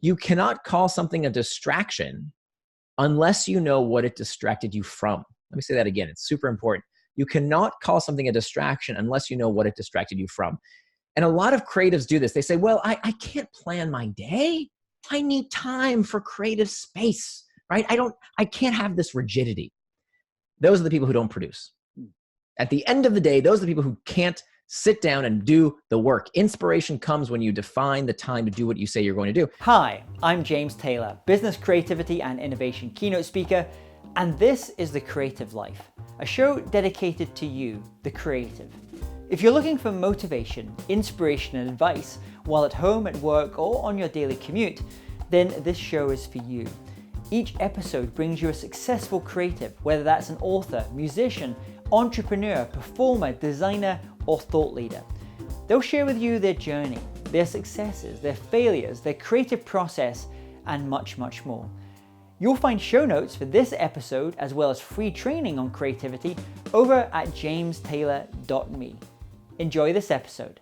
You cannot call something a distraction unless you know what it distracted you from. Let me say that again. It's super important. You cannot call something a distraction unless you know what it distracted you from. And a lot of creatives do this. They say, well, I can't plan my day. I need time for creative space, right? I can't have this rigidity. Those are the people who don't produce. At the end of the day, those are the people who can't sit down and do the work. Inspiration comes when you define the time to do what you say you're going to do. Hi, I'm James Taylor, business creativity and innovation keynote speaker, and this is The Creative Life, a show dedicated to you, the creative. If you're looking for motivation, inspiration, and advice while at home, at work, or on your daily commute, then this show is for you. Each episode brings you a successful creative, whether that's an author, musician, entrepreneur, performer, designer, or thought leader. They'll share with you their journey, their successes, their failures, their creative process, and much, much more. You'll find show notes for this episode, as well as free training on creativity, over at jamestaylor.me. Enjoy this episode.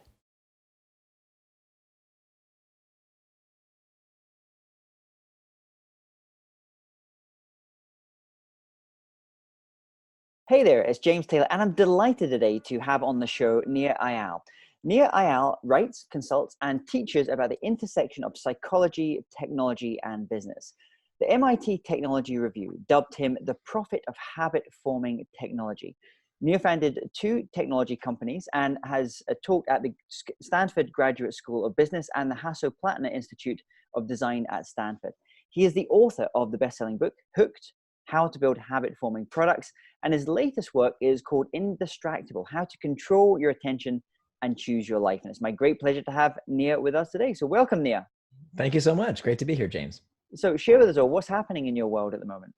Hey there, it's James Taylor, and I'm delighted today to have on the show Nir Eyal. Nir Eyal writes, consults, and teaches about the intersection of psychology, technology, and business. The MIT Technology Review dubbed him the prophet of habit-forming technology. Nir founded 2 technology companies and has taught at the Stanford Graduate School of Business and the Hasso Plattner Institute of Design at Stanford. He is the author of the best-selling book, Hooked: How to Build Habit-Forming Products, and his latest work is called Indistractable: How to Control Your Attention and Choose Your Life. And it's my great pleasure to have Nir with us today. So welcome, Nir. Thank you so much. Great to be here, James. So share with us all, what's happening in your world at the moment?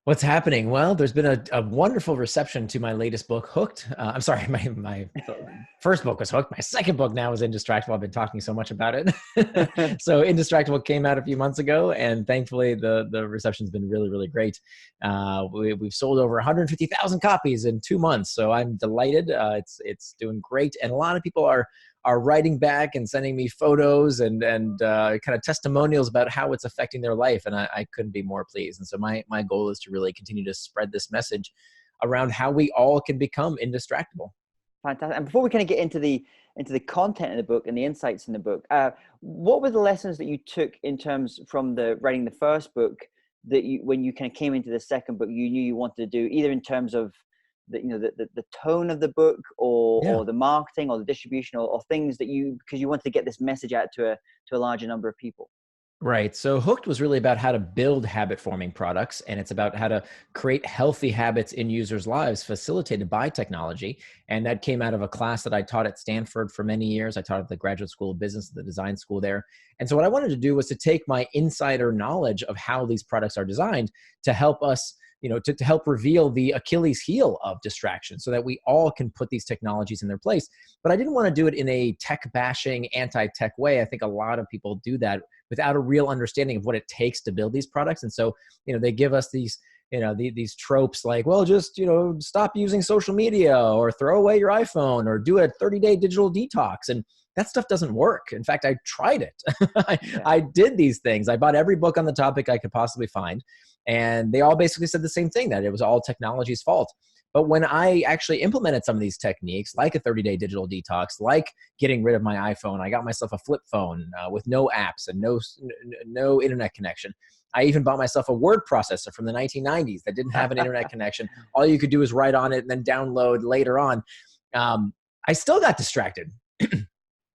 What's happening? Well, there's been a wonderful reception to my latest book, Hooked. I'm sorry, my first book was Hooked. My second book now is Indistractable. I've been talking so much about it. So Indistractable came out a few months ago, and thankfully the reception's been really, really great. We've sold over 150,000 copies in 2 months, so I'm delighted. It's doing great, and a lot of people are writing back and sending me photos and kind of testimonials about how it's affecting their life. And I couldn't be more pleased. And so my goal is to really continue to spread this message around how we all can become indistractable. Fantastic. And before we kind of get into the content of the book and the insights in the book, what were the lessons that you took in terms from writing the first book that when you kind of came into the second book, you knew you wanted to do, either in terms of the tone of the book or the marketing or the distribution or things that because you wanted to get this message out to a larger number of people? Right. So Hooked was really about how to build habit-forming products, and it's about how to create healthy habits in users' lives facilitated by technology. And that came out of a class that I taught at Stanford for many years. I taught at the Graduate School of Business, the design school there. And so what I wanted to do was to take my insider knowledge of how these products are designed to help us, to help reveal the Achilles heel of distraction so that we all can put these technologies in their place. But I didn't want to do it in a tech bashing, anti-tech way. I think a lot of people do that without a real understanding of what it takes to build these products. And so, they give us these, these tropes like, well, just, stop using social media or throw away your iPhone or do a 30-day digital detox. And that stuff doesn't work. In fact, I tried it. I did these things. I bought every book on the topic I could possibly find. And they all basically said the same thing, that it was all technology's fault. But when I actually implemented some of these techniques, like a 30-day digital detox, like getting rid of my iPhone, I got myself a flip phone with no apps and no internet connection. I even bought myself a word processor from the 1990s that didn't have an internet connection. All you could do is write on it and then download later on. I still got distracted.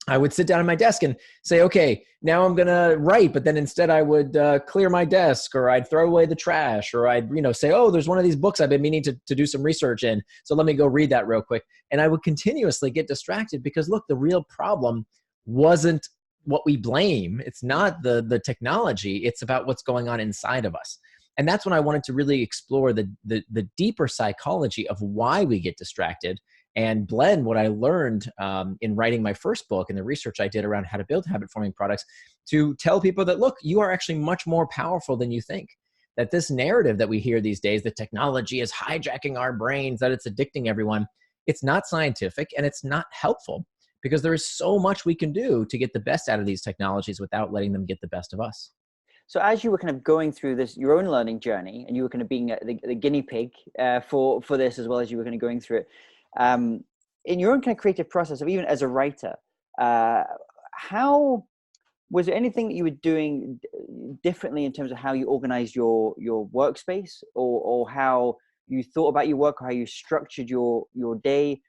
I would sit down at my desk and say, okay, now I'm going to write, but then instead I would clear my desk, or I'd throw away the trash, or I'd, say, oh, there's one of these books I've been meaning to do some research in. So let me go read that real quick. And I would continuously get distracted because look, the real problem wasn't what we blame. It's not the technology. It's about what's going on inside of us. And that's when I wanted to really explore the deeper psychology of why we get distracted and blend what I learned in writing my first book and the research I did around how to build habit-forming products to tell people that, look, you are actually much more powerful than you think. That this narrative that we hear these days, that technology is hijacking our brains, that it's addicting everyone, it's not scientific and it's not helpful. because there is so much we can do to get the best out of these technologies without letting them get the best of us. So as you were kind of going through this, your own learning journey, and you were kind of being the guinea pig for this, as well as you were kind of going through it, in your own kind of creative process, of even as a writer, how was there anything that you were doing differently in terms of how you organized your workspace, or how you thought about your work, or how you structured your day?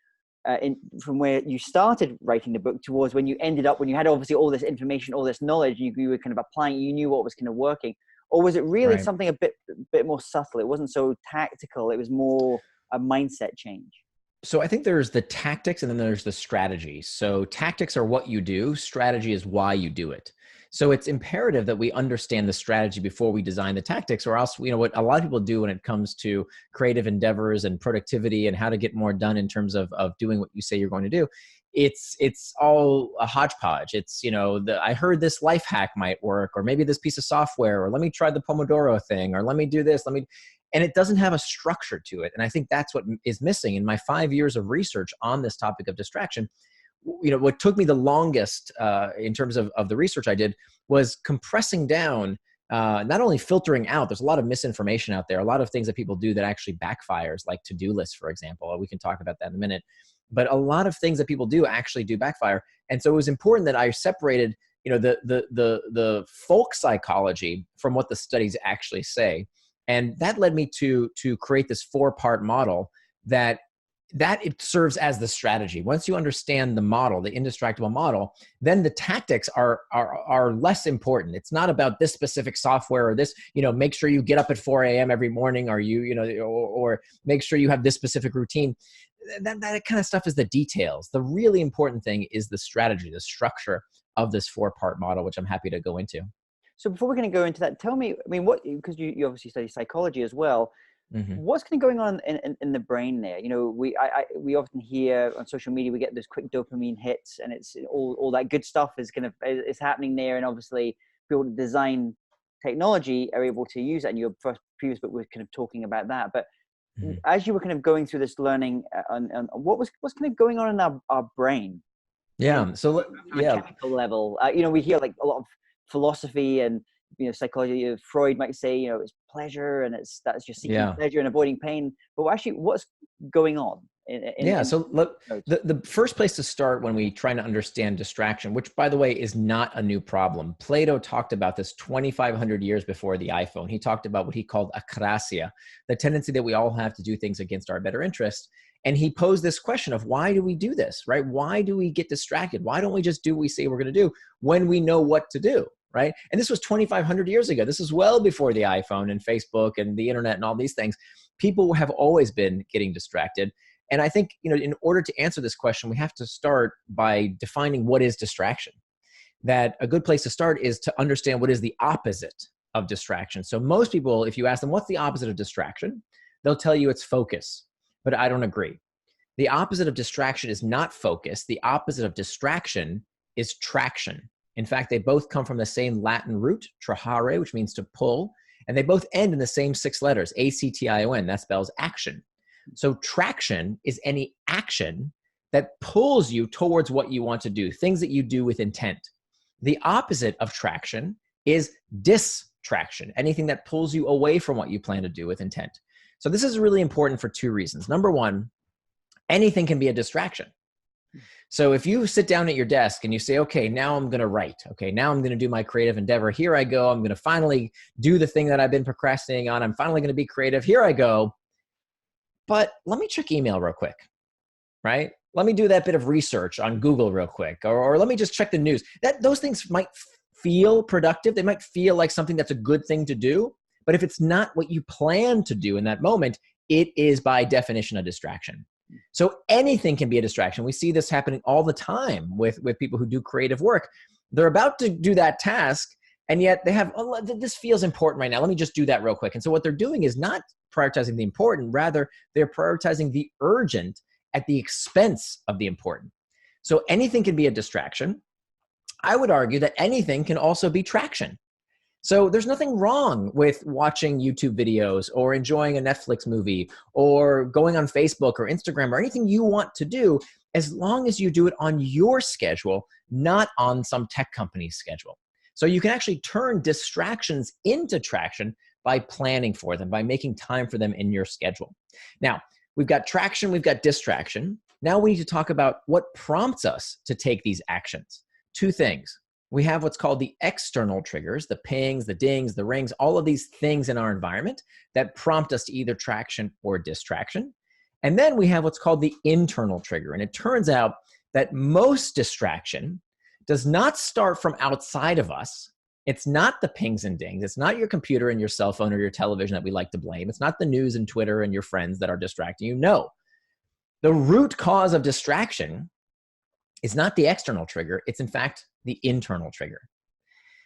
From where you started writing the book towards when you ended up, when you had obviously all this information, all this knowledge, you were kind of applying, you knew what was kind of working, or was it really Right. something a bit more subtle? It wasn't so tactical. It was more a mindset change. So I think there's the tactics and then there's the strategy. So tactics are what you do, strategy is why you do it. So it's imperative that we understand the strategy before we design the tactics, or else, what a lot of people do when it comes to creative endeavors and productivity and how to get more done in terms of doing what you say you're going to do, it's all a hodgepodge. It's, I heard this life hack might work, or maybe this piece of software, or let me try the Pomodoro thing, or let me do this, and it doesn't have a structure to it. And I think that's what is missing. In my 5 years of research on this topic of distraction, what took me the longest in terms of the research I did was compressing down, not only filtering out, there's a lot of misinformation out there, a lot of things that people do that actually backfires, like to-do lists, for example. We can talk about that in a minute. But a lot of things that people do actually do backfire. And so it was important that I separated, the folk psychology from what the studies actually say. And that led me to create this 4-part model that it serves as the strategy. Once you understand the model, the Indistractable model, then the tactics are less important. It's not about this specific software or this, make sure you get up at 4 a.m. every morning, or or make sure you have this specific routine. That kind of stuff is the details. The really important thing is the strategy, the structure of this 4-part model, which I'm happy to go into. So before we're going to go into that, tell me, what, because you obviously study psychology as well, Mm-hmm. what's kind of going on in the brain there? We often hear on social media, we get those quick dopamine hits, and it's all that good stuff is is happening there. And obviously people that design technology are able to use that. And your previous book was kind of talking about that. But Mm-hmm. as you were kind of going through this learning, on what's kind of going on in our brain? Yeah. So From a chemical level, we hear like a lot of philosophy and psychology. Freud might say, it's pleasure, and that's just seeking Yeah. pleasure and avoiding pain. But actually, what's going on? So look, the first place to start when we try to understand distraction, which by the way is not a new problem. Plato talked about this 2,500 years before the iPhone. He talked about what he called akrasia, the tendency that we all have to do things against our better interest. And he posed this question of, why do we do this, right? Why do we get distracted? Why don't we just do what we say we're going to do when we know what to do, right? And this was 2,500 years ago. This is well before the iPhone and Facebook and the internet and all these things. People have always been getting distracted. And I think, in order to answer this question, we have to start by defining what is distraction. That a good place to start is to understand what is the opposite of distraction. So most people, if you ask them, what's the opposite of distraction? They'll tell you it's focus. But I don't agree. The opposite of distraction is not focus. The opposite of distraction is traction. In fact, they both come from the same Latin root, trahare, which means to pull, and they both end in the same 6 letters, A-C-T-I-O-N. That spells action. So traction is any action that pulls you towards what you want to do, things that you do with intent. The opposite of traction is distraction, anything that pulls you away from what you plan to do with intent. So this is really important for 2 reasons. Number one, anything can be a distraction. So if you sit down at your desk and you say, okay, now I'm going to write. Okay, now I'm going to do my creative endeavor. Here I go. I'm going to finally do the thing that I've been procrastinating on. I'm finally going to be creative. Here I go. But let me check email real quick, right? Let me do that bit of research on Google real quick, or let me just check the news. Those things might feel productive. They might feel like something that's a good thing to do. But if it's not what you plan to do in that moment, it is by definition a distraction. So anything can be a distraction. We see this happening all the time with people who do creative work. They're about to do that task, and yet they have, oh, this feels important right now. Let me just do that real quick. And so what they're doing is not prioritizing the important. Rather, they're prioritizing the urgent at the expense of the important. So anything can be a distraction. I would argue that anything can also be traction. So there's nothing wrong with watching YouTube videos or enjoying a Netflix movie or going on Facebook or Instagram or anything you want to do as long as you do it on your schedule, not on some tech company's schedule. So you can actually turn distractions into traction by planning for them, by making time for them in your schedule. Now, we've got traction, we've got distraction. Now we need to talk about what prompts us to take these actions. Two things. We have what's called the external triggers, the pings, the dings, the rings, all of these things in our environment that prompt us to either traction or distraction. And then we have what's called the internal trigger. And it turns out that most distraction does not start from outside of us. It's not the pings and dings. It's not your computer and your cell phone or your television that we like to blame. It's not the news and Twitter and your friends that are distracting you. No. The root cause of distraction is not the external trigger. It's in fact the internal trigger.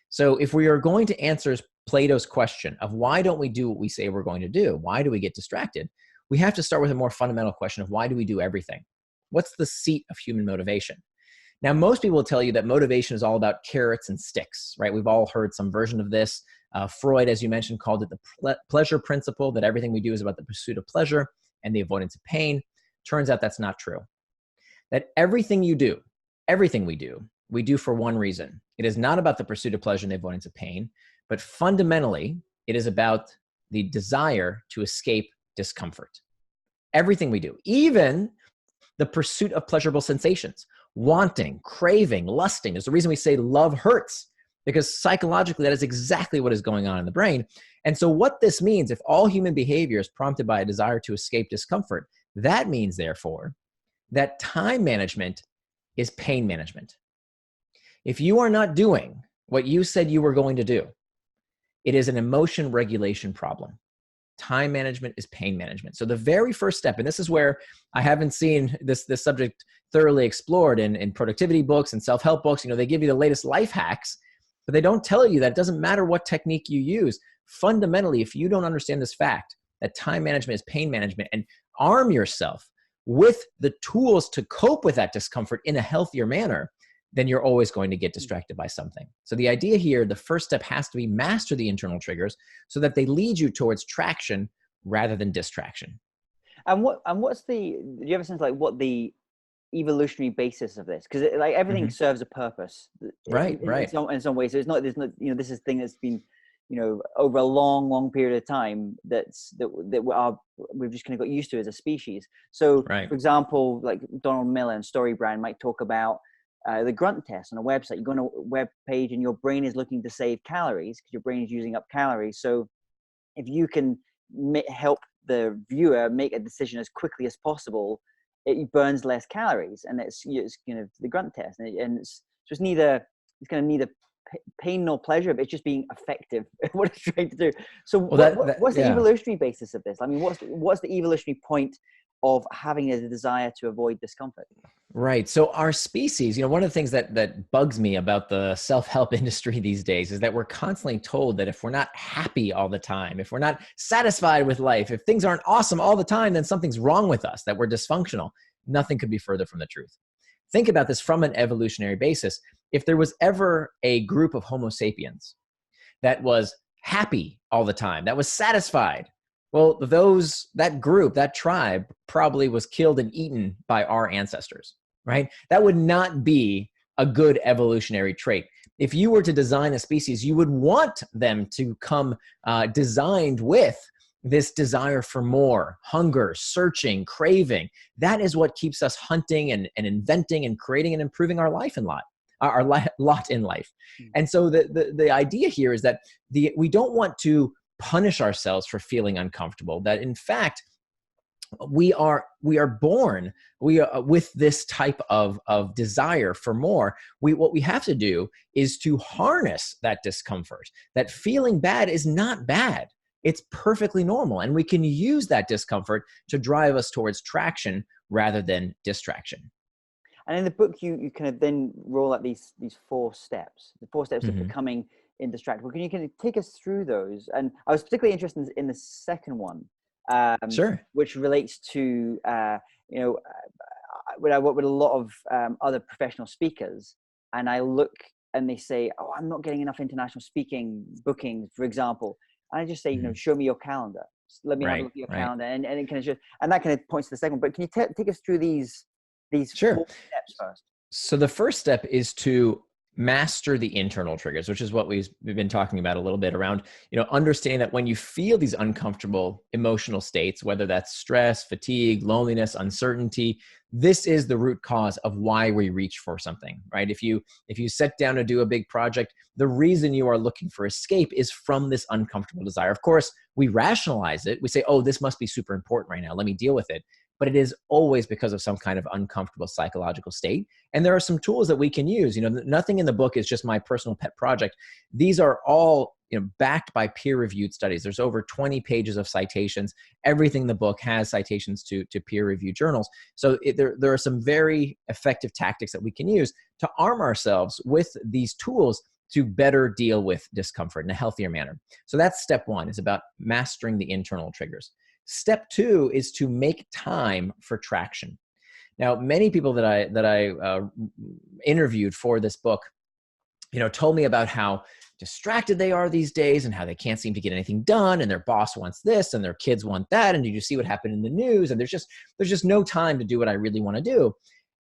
So if we are going to answer Plato's question of why don't we do what we say we're going to do? Why do we get distracted? We have to start with a more fundamental question of why do we do everything? What's the seat of human motivation? Now, most people will tell you that motivation is all about carrots and sticks, right? We've all heard some version of this. Freud, as you mentioned, called it the pleasure principle, that everything we do is about the pursuit of pleasure and the avoidance of pain. Turns out that's not true. That everything we do for one reason. It is not about the pursuit of pleasure and the avoidance of pain, but fundamentally, it is about the desire to escape discomfort. Everything we do, even the pursuit of pleasurable sensations, wanting, craving, lusting, is the reason we say love hurts, because psychologically, that is exactly what is going on in the brain. And so what this means, if all human behavior is prompted by a desire to escape discomfort, that means, therefore, that time management is pain management. If you are not doing what you said you were going to do, it is an emotion regulation problem. Time management is pain management. So the very first step, and this is where I haven't seen this subject thoroughly explored in productivity books and self-help books. You know, they give you the latest life hacks, but they don't tell you that it doesn't matter what technique you use. Fundamentally, if you don't understand this fact, that time management is pain management, and arm yourself with the tools to cope with that discomfort in a healthier manner, then you're always going to get distracted by something. So the idea here, the first step has to be master the internal triggers so that they lead you towards traction rather than distraction. And do you have a sense like what the evolutionary basis of this? Because like everything serves a purpose, Right. In some ways. So there's no, this is a thing that's been, over a long period of time that we've just kind of got used to as a species. So, for example, like Donald Miller and StoryBrand might talk about the grunt test on a website. You go on a web page and your brain is looking to save calories because your brain is using up calories. So if you can help the viewer make a decision as quickly as possible, it burns less calories, and it's kind of the grunt test, and it's just neither pain nor pleasure, but it's just being effective at what it's trying to do. So what's the evolutionary basis of this? I mean, what's the evolutionary point of having a desire to avoid discomfort? Right. So our species, one of the things that bugs me about the self-help industry these days is that we're constantly told that if we're not happy all the time, if we're not satisfied with life, if things aren't awesome all the time, then something's wrong with us, that we're dysfunctional. Nothing could be further from the truth. Think about this from an evolutionary basis. If there was ever a group of Homo sapiens that was happy all the time, that was satisfied, well, that group, that tribe probably was killed and eaten by our ancestors, right? That would not be a good evolutionary trait. If you were to design a species, you would want them to come designed with this desire for more, hunger, searching, craving. That is what keeps us hunting and inventing and creating and improving our life and lot. Our lot in life. And so the idea here is that we don't want to punish ourselves for feeling uncomfortable, that in fact, we are born with this type of desire for more. What we have to do is to harness that discomfort. That feeling bad is not bad. It's perfectly normal. And we can use that discomfort to drive us towards traction rather than distraction. And in the book, you kind of then roll out these 4 steps, the 4 steps of becoming indistractable. Can you kind of take us through those? And I was particularly interested in the second one, Sure. which relates to, when I work with a lot of other professional speakers, and I look and they say, "Oh, I'm not getting enough international speaking bookings," for example. And I just say, show me your calendar. Just let me have a look at your calendar, and it kind of and that kind of points to the second one. But can you take us through these these Sure. 4 steps first. So the first step is to master the internal triggers, which is what we've been talking about a little bit around, understanding that when you feel these uncomfortable emotional states, whether that's stress, fatigue, loneliness, uncertainty, this is the root cause of why we reach for something, right? If you sit down to do a big project, the reason you are looking for escape is from this uncomfortable desire. Of course, we rationalize it. We say, oh, this must be super important right now. Let me deal with it. But it is always because of some kind of uncomfortable psychological state. And there are some tools that we can use. Nothing in the book is just my personal pet project. These are all backed by peer-reviewed studies. There's over 20 pages of citations. Everything in the book has citations to peer-reviewed journals. So there are some very effective tactics that we can use to arm ourselves with these tools to better deal with discomfort in a healthier manner. So that's step one, is about mastering the internal triggers. Step two is to make time for traction. Now, many people that I interviewed for this book, told me about how distracted they are these days and how they can't seem to get anything done, and their boss wants this and their kids want that, and did you see what happened in the news? And there's just no time to do what I really want to do.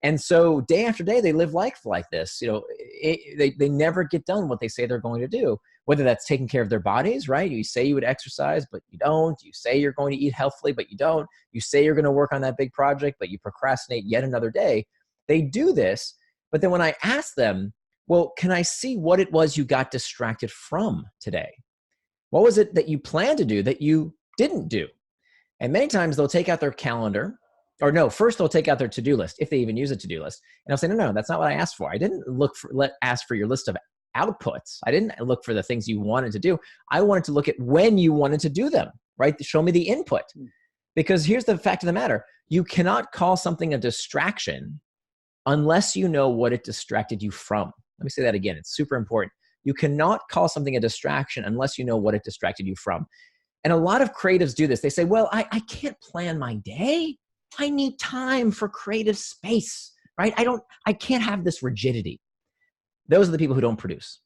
And so day after day, they live life like this. They never get done what they say they're going to do, whether that's taking care of their bodies, right? You say you would exercise, but you don't. You say you're going to eat healthfully, but you don't. You say you're going to work on that big project, but you procrastinate yet another day. They do this, but then when I ask them, well, can I see what it was you got distracted from today? What was it that you planned to do that you didn't do? And many times they'll take out their calendar, or no, first they'll take out their to-do list, if they even use a to-do list. And I'll say, no, that's not what I asked for. I didn't ask for your list of outputs. I didn't look for the things you wanted to do. I wanted to look at when you wanted to do them, right? Show me the input. Because here's the fact of the matter. You cannot call something a distraction unless you know what it distracted you from. Let me say that again. It's super important. You cannot call something a distraction unless you know what it distracted you from. And a lot of creatives do this. They say, well, I can't plan my day. I need time for creative space, right? I can't have this rigidity. Those are the people who don't produce.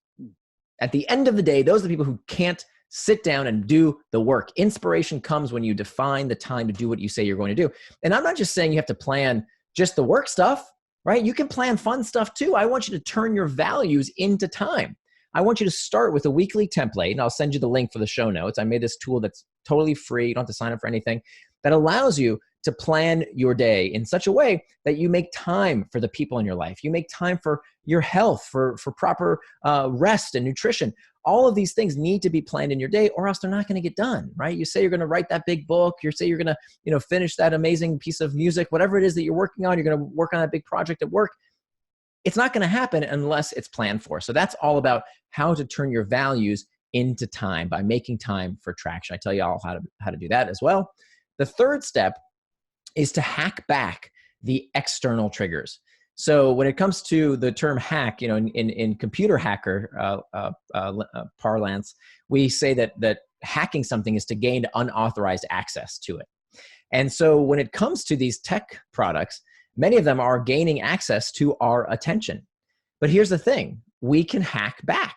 At the end of the day, those are the people who can't sit down and do the work. Inspiration comes when you define the time to do what you say you're going to do. And I'm not just saying you have to plan just the work stuff, right? You can plan fun stuff too. I want you to turn your values into time. I want you to start with a weekly template, and I'll send you the link for the show notes. I made this tool that's totally free. You don't have to sign up for anything. That allows you to plan your day in such a way that you make time for the people in your life. You make time for your health, for proper rest and nutrition. All of these things need to be planned in your day, or else they're not going to get done, right? You say you're going to write that big book. You say you're going to, finish that amazing piece of music, whatever it is that you're working on. You're going to work on that big project at work. It's not going to happen unless it's planned for. So that's all about how to turn your values into time by making time for traction. I tell you all how to do that as well. The third step is to hack back the external triggers. So when it comes to the term hack, in computer hacker parlance, we say that hacking something is to gain unauthorized access to it. And so when it comes to these tech products, many of them are gaining access to our attention. But here's the thing, we can hack back.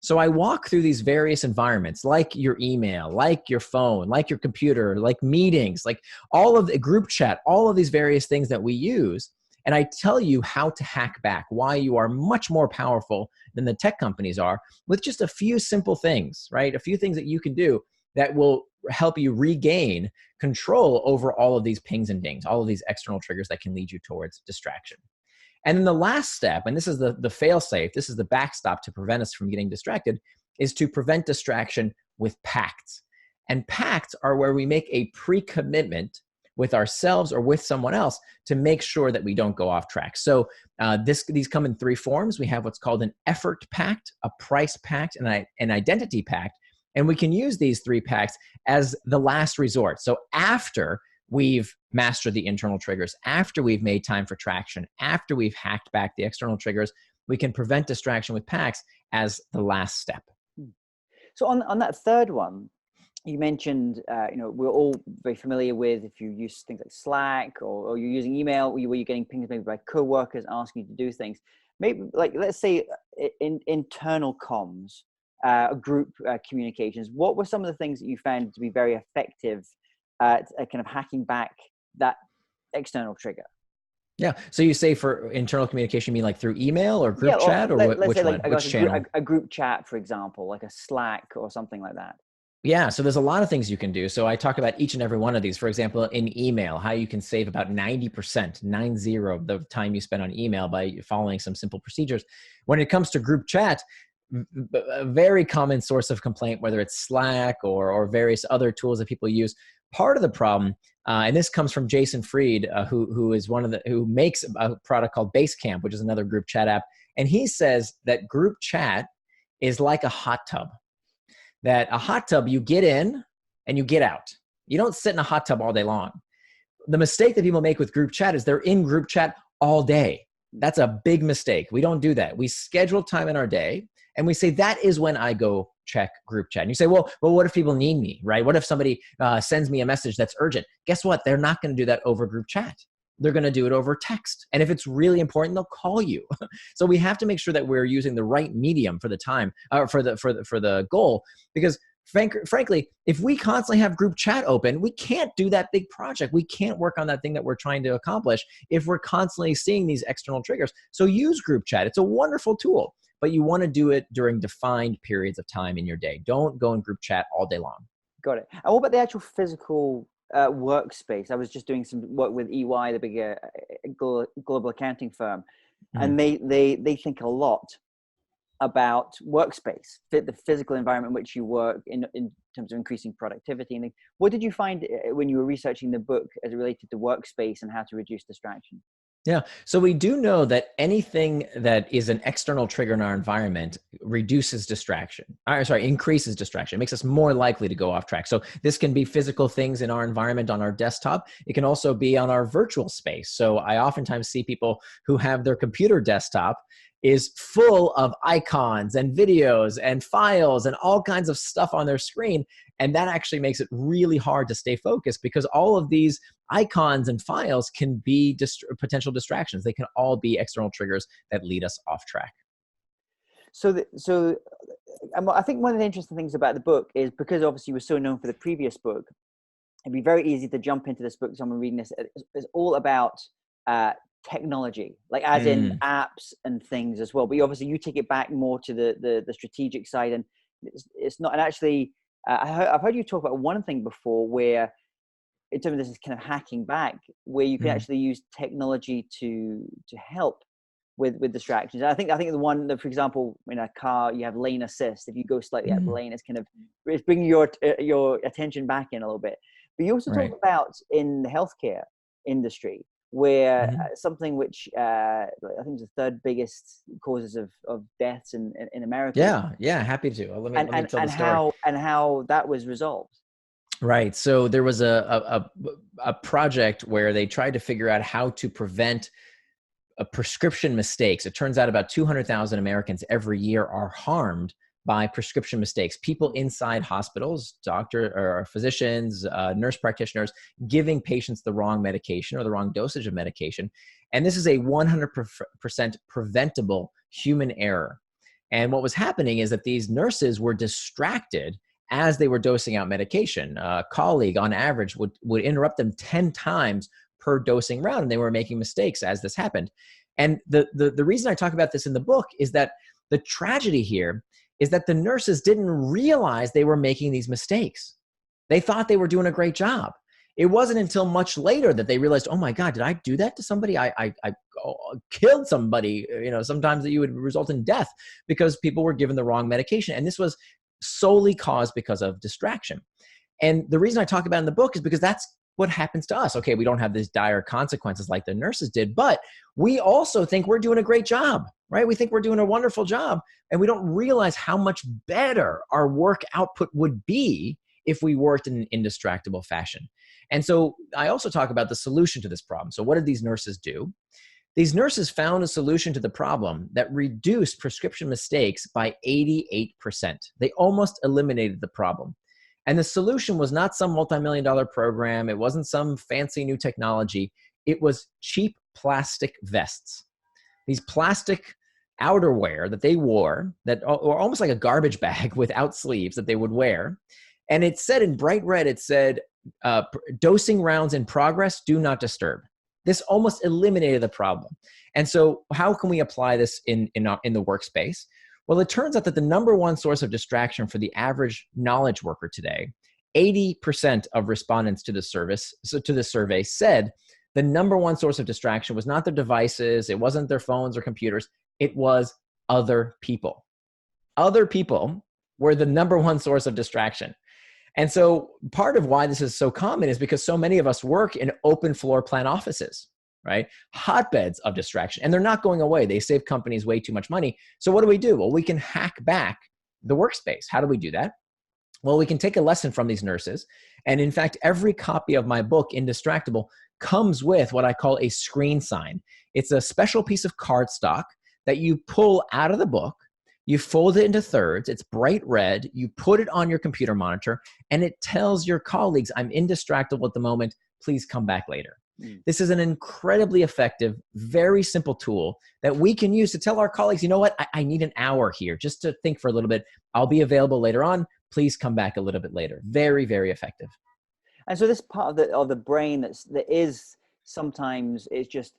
So I walk through these various environments, like your email, like your phone, like your computer, like meetings, like all of the group chat, all of these various things that we use. And I tell you how to hack back, why you are much more powerful than the tech companies are, with just a few simple things, right? A few things that you can do that will help you regain control over all of these pings and dings, all of these external triggers that can lead you towards distraction. And then the last step, and this is the fail-safe, this is the backstop to prevent us from getting distracted, is to prevent distraction with pacts. And pacts are where we make a pre-commitment with ourselves or with someone else to make sure that we don't go off track. So these come in three forms. We have what's called an effort pact, a price pact, and an identity pact. And we can use these three pacts as the last resort. So after we've mastered the internal triggers, after we've made time for traction, after we've hacked back the external triggers, we can prevent distraction with pacts as the last step. So on that third one, you mentioned, we're all very familiar with, if you use things like Slack or you're using email, where you're getting pinged maybe by coworkers asking you to do things. Maybe, like, let's say internal comms, group communications. What were some of the things that you found to be very effective at kind of hacking back that external trigger? Yeah. So you say for internal communication, you mean like through email or group Yeah, or chat, or let's which say like one, I got which channel? a group chat, for example, like a Slack or something like that. Yeah, so there's a lot of things you can do. So I talk about each and every one of these. For example, in email, how you can save about 90%, 90, of the time you spend on email by following some simple procedures. When it comes to group chat, a very common source of complaint, whether it's Slack or various other tools that people use. Part of the problem, and this comes from Jason Fried, who is who makes a product called Basecamp, which is another group chat app, and he says that group chat is like a hot tub. That a hot tub, you get in and you get out. You don't sit in a hot tub all day long. The mistake that people make with group chat is they're in group chat all day. That's a big mistake. We don't do that. We schedule time in our day and we say, that is when I go check group chat. And you say, well, what if people need me, right? What if somebody sends me a message that's urgent? Guess what? They're not going to do that over group chat. They're going to do it over text. And if it's really important, they'll call you. So we have to make sure that we're using the right medium for the time, for the goal, because frankly, if we constantly have group chat open, we can't do that big project. We can't work on that thing that we're trying to accomplish if we're constantly seeing these external triggers. So use group chat. It's a wonderful tool, but you want to do it during defined periods of time in your day. Don't go in group chat all day long. Got it. And what about the actual physical workspace? I was just doing some work with EY, the big global accounting firm, and they think a lot about workspace, the physical environment in which you work in terms of increasing productivity. And what did you find when you were researching the book as it related to workspace and how to reduce distraction? Yeah. So we do know that anything that is an external trigger in our environment reduces distraction. Increases distraction. It makes us more likely to go off track. So this can be physical things in our environment on our desktop. It can also be on our virtual space. So I oftentimes see people who have their computer desktop is full of icons and videos and files and all kinds of stuff on their screen. And that actually makes it really hard to stay focused because all of these icons and files can be potential distractions. They can all be external triggers that lead us off track. So I think one of the interesting things about the book is because obviously you were so known for the previous book, it'd be very easy to jump into this book. Someone reading this, it's all about technology, like as in apps and things as well. But you take it back more to the strategic side, and it's not. And actually, I've heard you talk about one thing before, where in terms of this is kind of hacking back, where you can actually use technology to help with distractions. And I think the one that, for example, in a car, you have lane assist. If you go slightly out of the lane, it's bringing your attention back in a little bit. But you also talk about in the healthcare industry, where something which I think is the third biggest causes of deaths in America. Yeah, happy to. Let me tell the story. How that was resolved. Right. So there was a project where they tried to figure out how to prevent prescription mistakes. It turns out about 200,000 Americans every year are harmed by prescription mistakes. People inside hospitals, doctor or physicians, nurse practitioners, giving patients the wrong medication or the wrong dosage of medication. And this is a 100% preventable human error. And what was happening is that these nurses were distracted as they were dosing out medication. A colleague on average would interrupt them 10 times per dosing round, and they were making mistakes as this happened. And the reason I talk about this in the book is that the tragedy here is that the nurses didn't realize they were making these mistakes. They thought they were doing a great job. It wasn't until much later that they realized, oh my God, did I do that to somebody? I killed somebody, sometimes that you would result in death because people were given the wrong medication. And this was solely caused because of distraction. And the reason I talk about it in the book is because that's what happens to us. Okay, we don't have these dire consequences like the nurses did, but we also think we're doing a great job, right? We think we're doing a wonderful job, and we don't realize how much better our work output would be if we worked in an indistractable fashion. And so I also talk about the solution to this problem. So what did these nurses do? These nurses found a solution to the problem that reduced prescription mistakes by 88%. They almost eliminated the problem. And the solution was not some multi-million-dollar program. It wasn't some fancy new technology. It was cheap plastic vests. These plastic outerwear that they wore that were almost like a garbage bag without sleeves that they would wear. And it said in bright red, it said, dosing rounds in progress, do not disturb. This almost eliminated the problem. And so how can we apply this in the workspace? Well, it turns out that the number one source of distraction for the average knowledge worker today, 80% of respondents to the survey said the number one source of distraction was not their devices, it wasn't their phones or computers, it was other people. Other people were the number one source of distraction. And so part of why this is so common is because so many of us work in open floor plan offices, right? Hotbeds of distraction, and they're not going away. They save companies way too much money. So what do? Well, we can hack back the workspace. How do we do that? Well, we can take a lesson from these nurses. And in fact, every copy of my book, Indistractable, comes with what I call a screen sign. It's a special piece of cardstock that you pull out of the book. You fold it into thirds, it's bright red, you put it on your computer monitor, and it tells your colleagues, I'm indistractable at the moment, please come back later. This is an incredibly effective, very simple tool that we can use to tell our colleagues, you know what, I need an hour here just to think for a little bit. I'll be available later on. Please come back a little bit later. Very, very effective. And so this part of the brain that is sometimes it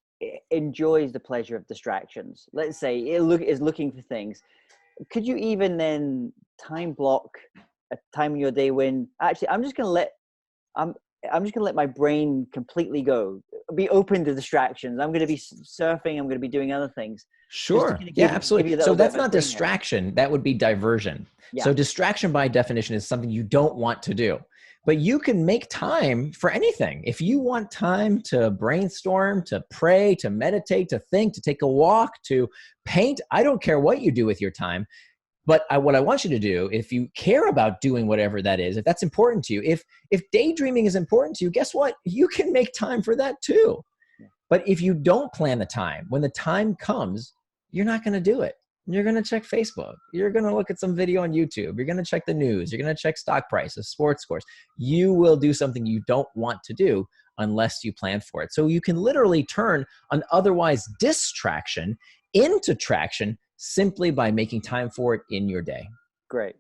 enjoys the pleasure of distractions. Let's say is looking for things. Could you even then time block a time in your day when actually I'm just going to let my brain completely go, be open to distractions. I'm going to be surfing. I'm going to be doing other things. Sure. Yeah, absolutely. So that's not distraction. That would be diversion. Yeah. So distraction by definition is something you don't want to do. But you can make time for anything. If you want time to brainstorm, to pray, to meditate, to think, to take a walk, to paint, I don't care what you do with your time. But what I want you to do, if you care about doing whatever that is, if that's important to you, if daydreaming is important to you, guess what? You can make time for that too. Yeah. But if you don't plan the time, when the time comes, you're not going to do it. You're going to check Facebook. You're going to look at some video on YouTube. You're going to check the news. You're going to check stock prices, sports scores. You will do something you don't want to do unless you plan for it. So you can literally turn an otherwise distraction into traction simply by making time for it in your day. Great.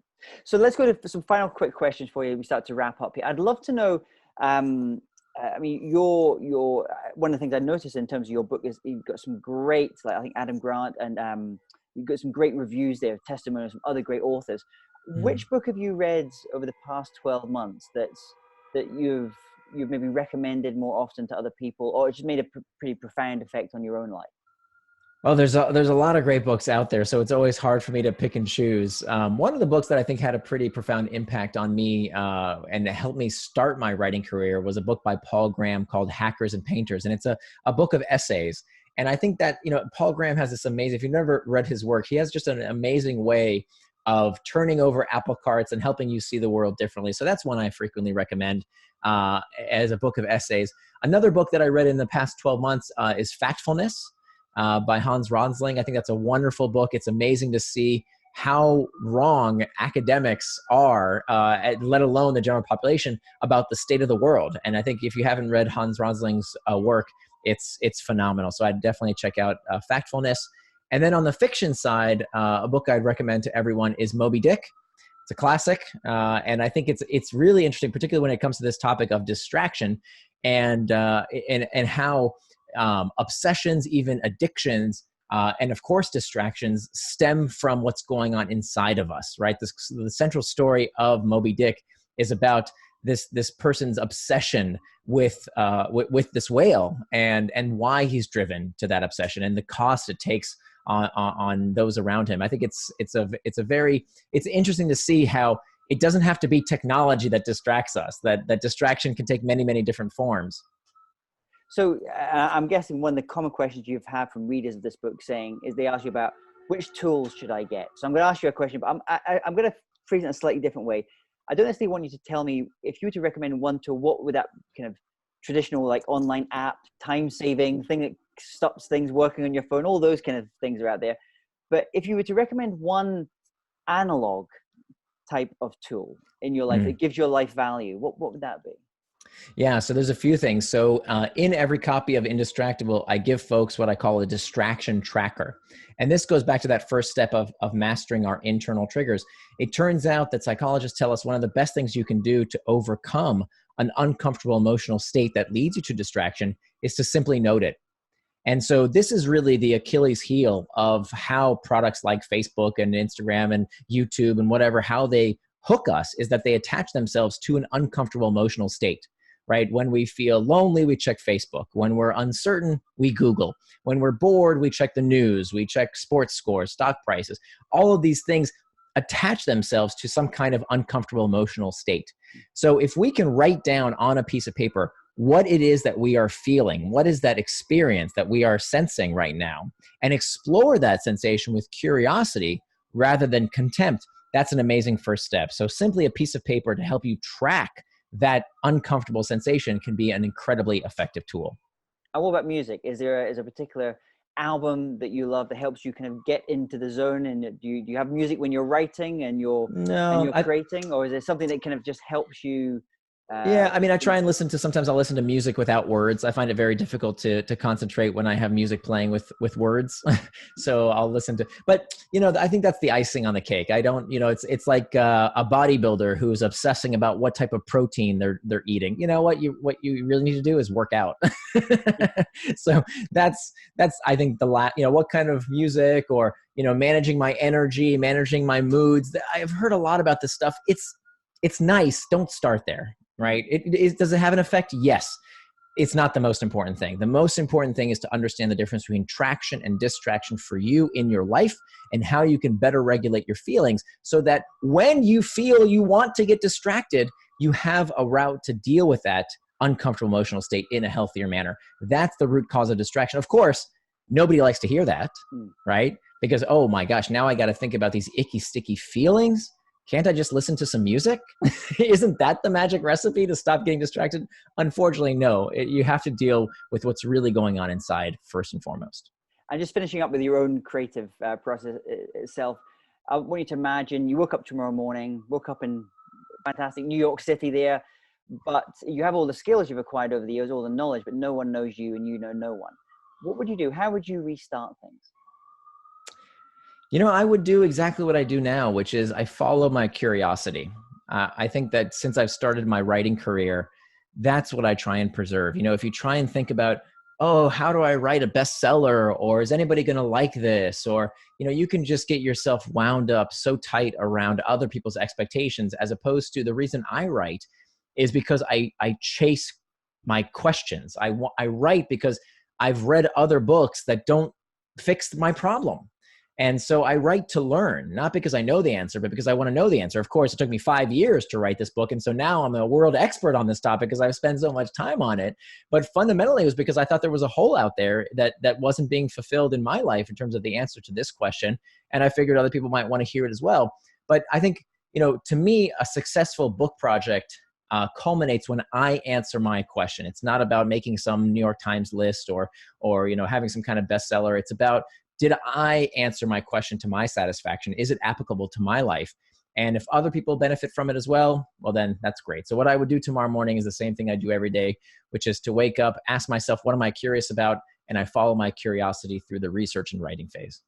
So let's go to some final quick questions for you. We start to wrap up here. I'd love to know, I mean, your one of the things I noticed in terms of your book is you've got some great, like I think Adam Grant, and you've got some great reviews there, testimonials from other great authors. Which book have you read over the past 12 months that you've maybe recommended more often to other people, or it just made a pretty profound effect on your own life? Well, there's a lot of great books out there, so it's always hard for me to pick and choose. One of the books that I think had a pretty profound impact on me and helped me start my writing career was a book by Paul Graham called Hackers and Painters, and it's a book of essays. And I think that, Paul Graham has this amazing, if you've never read his work, he has just an amazing way of turning over apple carts and helping you see the world differently. So that's one I frequently recommend as a book of essays. Another book that I read in the past 12 months is Factfulness by Hans Rosling. I think that's a wonderful book. It's amazing to see how wrong academics are, let alone the general population, about the state of the world. And I think if you haven't read Hans Rosling's work, it's phenomenal. So I'd definitely check out Factfulness. And then on the fiction side, a book I'd recommend to everyone is Moby Dick. It's a classic, and I think it's really interesting, particularly when it comes to this topic of distraction and how obsessions, even addictions, and of course distractions stem from what's going on inside of us, right? The central story of Moby Dick is about this person's obsession with this whale and why he's driven to that obsession and the cost it takes on those around him. I think it's interesting to see how it doesn't have to be technology that distracts us, that distraction can take many, many different forms. So I'm guessing one of the common questions you've had from readers of this book is they ask you about which tools should I get? So I'm going to ask you a question, but I'm going to phrase it in a slightly different way. I don't necessarily want you to tell me, if you were to recommend one tool, what would that kind of traditional like online app, time-saving thing that stops things working on your phone, all those kind of things are out there. But if you were to recommend one analog type of tool in your life that gives your life value, what would that be? Yeah, so there's a few things. So in every copy of Indistractable, I give folks what I call a distraction tracker. And this goes back to that first step of mastering our internal triggers. It turns out that psychologists tell us one of the best things you can do to overcome an uncomfortable emotional state that leads you to distraction is to simply note it. And so this is really the Achilles heel of how products like Facebook and Instagram and YouTube and whatever, how they hook us is that they attach themselves to an uncomfortable emotional state, right? When we feel lonely, we check Facebook. When we're uncertain, we Google. When we're bored, we check the news. We check sports scores, stock prices. All of these things attach themselves to some kind of uncomfortable emotional state. So if we can write down on a piece of paper what it is that we are feeling, what is that experience that we are sensing right now, and explore that sensation with curiosity rather than contempt, that's an amazing first step. So simply a piece of paper to help you track that uncomfortable sensation can be an incredibly effective tool. And what about music? Is there a particular album that you love that helps you kind of get into the zone? And do you have music when you're writing and you're creating, or is there something that kind of just helps you? Yeah, I mean, I try and sometimes I'll listen to music without words. I find it very difficult to concentrate when I have music playing with words. So I'll listen to, but I think that's the icing on the cake. I don't, it's like a bodybuilder who's obsessing about what type of protein they're eating. What you really need to do is work out. So that's, I think what kind of music or, managing my energy, managing my moods. I've heard a lot about this stuff. It's nice. Don't start there. Right? Does it have an effect? Yes. It's not the most important thing. The most important thing is to understand the difference between traction and distraction for you in your life and how you can better regulate your feelings so that when you feel you want to get distracted, you have a route to deal with that uncomfortable emotional state in a healthier manner. That's the root cause of distraction. Of course, nobody likes to hear that, right? Because, oh my gosh, now I got to think about these icky, sticky feelings. Can't I just listen to some music? Isn't that the magic recipe to stop getting distracted? Unfortunately, no. You have to deal with what's really going on inside first and foremost. And just finishing up with your own creative process itself, I want you to imagine you woke up tomorrow morning, woke up in fantastic New York City there, but you have all the skills you've acquired over the years, all the knowledge, but no one knows you and you know no one. What would you do? How would you restart things? I would do exactly what I do now, which is I follow my curiosity. I think that since I've started my writing career, that's what I try and preserve. If you try and think about, oh, how do I write a bestseller? Or is anybody going to like this? Or, you can just get yourself wound up so tight around other people's expectations, as opposed to the reason I write is because I chase my questions. I write because I've read other books that don't fix my problem. And so I write to learn, not because I know the answer, but because I want to know the answer. Of course, it took me 5 years to write this book. And so now I'm a world expert on this topic because I've spent so much time on it. But fundamentally, it was because I thought there was a hole out there that wasn't being fulfilled in my life in terms of the answer to this question. And I figured other people might want to hear it as well. But I think, to me, a successful book project culminates when I answer my question. It's not about making some New York Times list or having some kind of bestseller. It's about, did I answer my question to my satisfaction? Is it applicable to my life? And if other people benefit from it as well, then that's great. So what I would do tomorrow morning is the same thing I do every day, which is to wake up, ask myself, what am I curious about? And I follow my curiosity through the research and writing phase.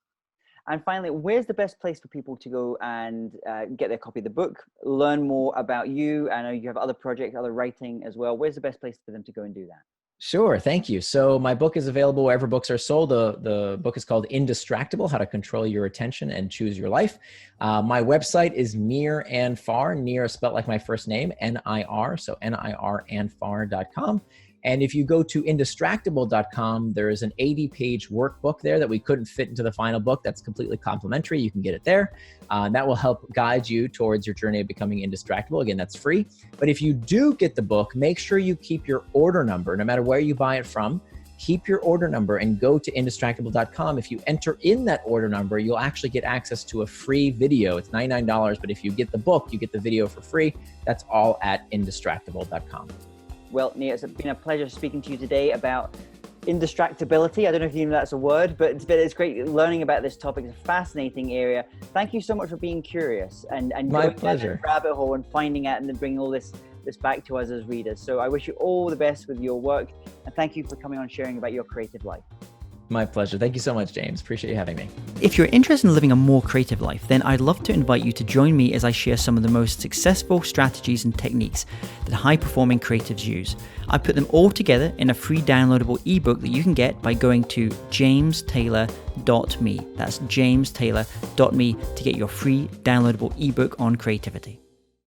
And finally, where's the best place for people to go and get their copy of the book, learn more about you? I know you have other projects, other writing as well. Where's the best place for them to go and do that? Sure. Thank you. So my book is available wherever books are sold. The book is called Indistractable: How to Control Your Attention and Choose Your Life. My website is Nir and Far. Nir is spelled like my first name, N-I-R. So NIRandFar.com. And if you go to Indistractable.com, there is an 80-page workbook there that we couldn't fit into the final book. That's completely complimentary. You can get it there. That will help guide you towards your journey of becoming indistractable. Again, that's free. But if you do get the book, make sure you keep your order number, no matter where you buy it from. Keep your order number and go to Indistractable.com. If you enter in that order number, you'll actually get access to a free video. It's $99, but if you get the book, you get the video for free. That's all at Indistractable.com. Well, Nir, it's been a pleasure speaking to you today about indistractability. I don't know if you know that's a word, but it's great learning about this topic. It's a fascinating area. Thank you so much for being curious and my going pleasure. down that rabbit hole and finding out and then bringing all this this back to us as readers. So I wish you all the best with your work, and thank you for coming on, sharing about your creative life. My pleasure. Thank you so much, James. Appreciate you having me. If you're interested in living a more creative life, then I'd love to invite you to join me as I share some of the most successful strategies and techniques that high-performing creatives use. I put them all together in a free downloadable ebook that you can get by going to jamestaylor.me. That's jamestaylor.me to get your free downloadable ebook on creativity.